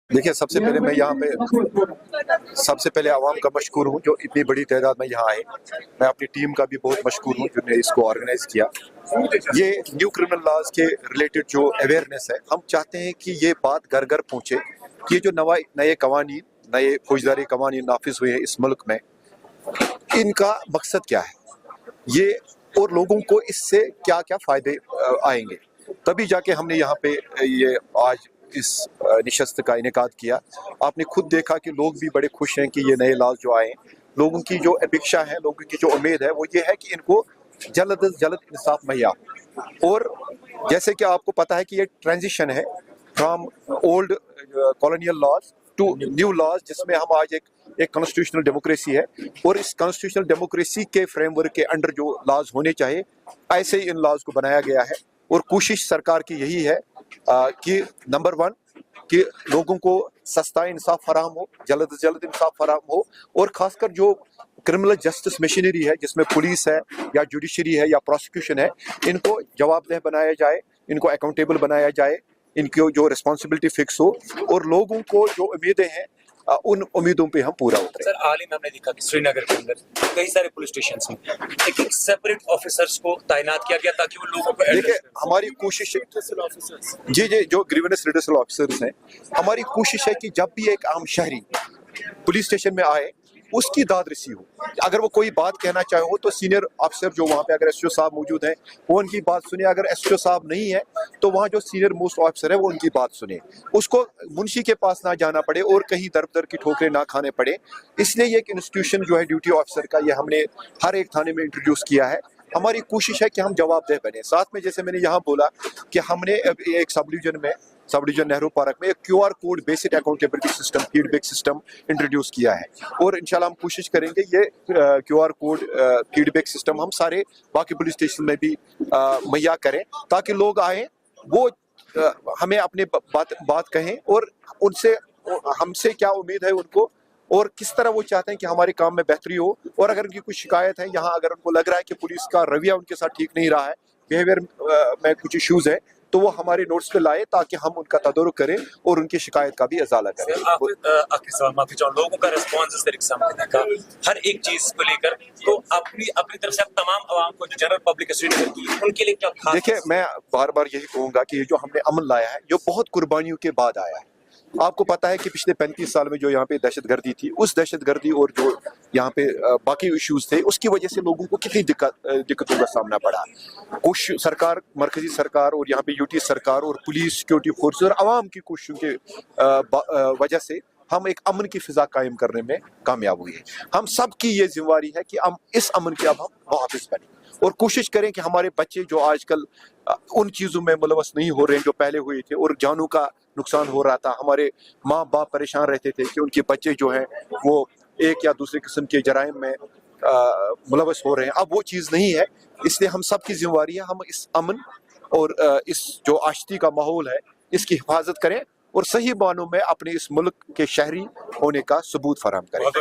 देखिए, सबसे पहले मैं यहाँ पे सबसे पहले आवाम का मशकूर हूँ जो इतनी बड़ी तादाद में यहाँ आए। मैं अपनी टीम का भी बहुत मशकूर हूँ जिन्होंने इसको ऑर्गेनाइज किया। ये न्यू क्रिमिनल लॉज के रिलेटेड जो अवेयरनेस है, हम चाहते हैं कि ये बात घर घर पहुँचे कि ये जो नए कवानीन, नए फौजदारी कवानीन नाफिज हुए हैं इस मुल्क में, इनका मकसद क्या है ये, और लोगों को इससे क्या क्या फ़ायदे आएंगे। तभी जाके हमने यहाँ पे ये आज इस निशस्त का इनेकाद किया। आपने खुद देखा कि लोग भी बड़े खुश हैं कि ये नए लॉज जो आए। लोगों की जो अपेक्षा है, लोगों की जो उम्मीद है वो ये है कि इनको जल्द अज जल्द इंसाफ मुहैया हो। और जैसे कि आपको पता है कि ये ट्रांजिशन है from old colonial laws to new laws, जिसमें हम आज एक कॉन्स्टिट्यूशनल डेमोक्रेसी है, और इस कॉन्स्टिट्यूशनल डेमोक्रेसी के फ्रेमवर्क के अंडर जो लॉज होने चाहिए ऐसे ही इन लॉज को बनाया गया है। और कोशिश सरकार की यही है कि नंबर 1 कि लोगों को सस्ता इंसाफ फराहम हो, जल्द से जल्द इंसाफ फराहम हो, और खासकर जो क्रिमिनल जस्टिस मशीनरी है जिसमें पुलिस है या जुडिशरी है या प्रोसिक्यूशन है, इनको जवाबदेह बनाया जाए, इनको अकाउंटेबल बनाया जाए, इनकी जो रिस्पॉन्सिबिलिटी फिक्स हो, और लोगों को जो उम्मीदें हैं उन उम्मीदों पे हम पूरा उतरे। सर, हाल ही में हमने देखा कि श्रीनगर के अंदर कई सारे पुलिस स्टेशन हैं, एक सेपरेट ऑफिसर्स को तैनात किया गया ताकि वो लोगों को देखिए, हमारी कोशिश जी जो ग्रीवेंस रिड्यूसल ऑफिसर्स हैं, हमारी कोशिश है कि जब भी एक आम शहरी पुलिस स्टेशन में आए उसकी दाद रसी हो। अगर वो कोई बात कहना चाहे हो तो सीनियर अफसर जो वहाँ पे, अगर एसओ साहब मौजूद हैं वो उनकी बात सुने, अगर एसओ साहब नहीं है तो वहाँ जो सीनियर मोस्ट ऑफिसर है वो उनकी बात सुने, उसको मुंशी के पास ना जाना पड़े और कहीं दर दर की ठोकरें ना खाने पड़े। इसलिए ये एक इंस्टीट्यूशन जो है ड्यूटी ऑफिसर का, ये हमने हर एक थाने में इंट्रोड्यूस किया है। हमारी कोशिश है कि हम जवाबदेह बने। साथ में जैसे मैंने यहाँ बोला कि हमने एक सब डिवीजन नेहरू पार्क में एक QR code based accountability system, feedback system introduce किया है, और इंशाल्लाह हम कोशिश करेंगे ये QR कोड फीडबैक सिस्टम हम सारे बाकी पुलिस स्टेशन में भी मुहैया करें, ताकि लोग आए वो हमें अपने बात कहें और उनसे हमसे क्या उम्मीद है उनको, और किस तरह वो चाहते हैं कि हमारे काम में बेहतरी हो। और अगर उनकी कुछ शिकायत है यहाँ, अगर उनको लग रहा है कि पुलिस का रवैया उनके साथ ठीक नहीं रहा है, बिहेवियर में कुछ इश्यूज है, तो वो हमारे नोट्स पे लाए ताकि हम उनका तदरुक करें और उनकी शिकायत का भी इजाला करें। आखिरी सवाल, माफी चाहूँ, लोगों का रिस्पॉन्स इस तरीके से हमने देखा हर एक चीज को लेकर, तो अपनी तरफ से तमाम आवाम को, जनरल पब्लिक श्रीनगर की, उनके लिए क्या खास? देखिए, मैं बार बार यही कहूँगा कि ये जो हमने अमन लाया है, जो बहुत कुर्बानियों के बाद आया है। आपको पता है कि पिछले 35 साल में जो यहाँ पे दहशतगर्दी थी, उस दहशतगर्दी और जो यहाँ पे बाकी इश्यूज थे, उसकी वजह से लोगों को कितनी दिक्कतों का सामना पड़ा। कुछ सरकार, मरकजी सरकार और यहाँ पे यूटी सरकार और पुलिस, सिक्योरिटी फोर्स और आवाम की कोशिशों के वजह से हम एक अमन की फिजा कायम करने में कामयाब हुए हैं। हम सब की ये जिम्मेवारी है कि हम इस अमन के अब हम मुहाफिज बने और कोशिश करें कि हमारे बच्चे जो आजकल उन चीज़ों में मुलवस नहीं हो रहे हैं जो पहले हुए थे, और जानों का नुकसान हो रहा था। हमारे माँ बाप परेशान रहते थे कि उनके बच्चे जो हैं वो एक या दूसरे किस्म के जराइम में मुलवस हो रहे हैं। अब वो चीज़ नहीं है, इसलिए हम सब की जिम्मेवारी है हम इस अमन और इस जो आश्ती का माहौल है इसकी हिफाजत करें और सही मानों में अपने इस मुल्क के शहरी होने का सबूत फराहम करें।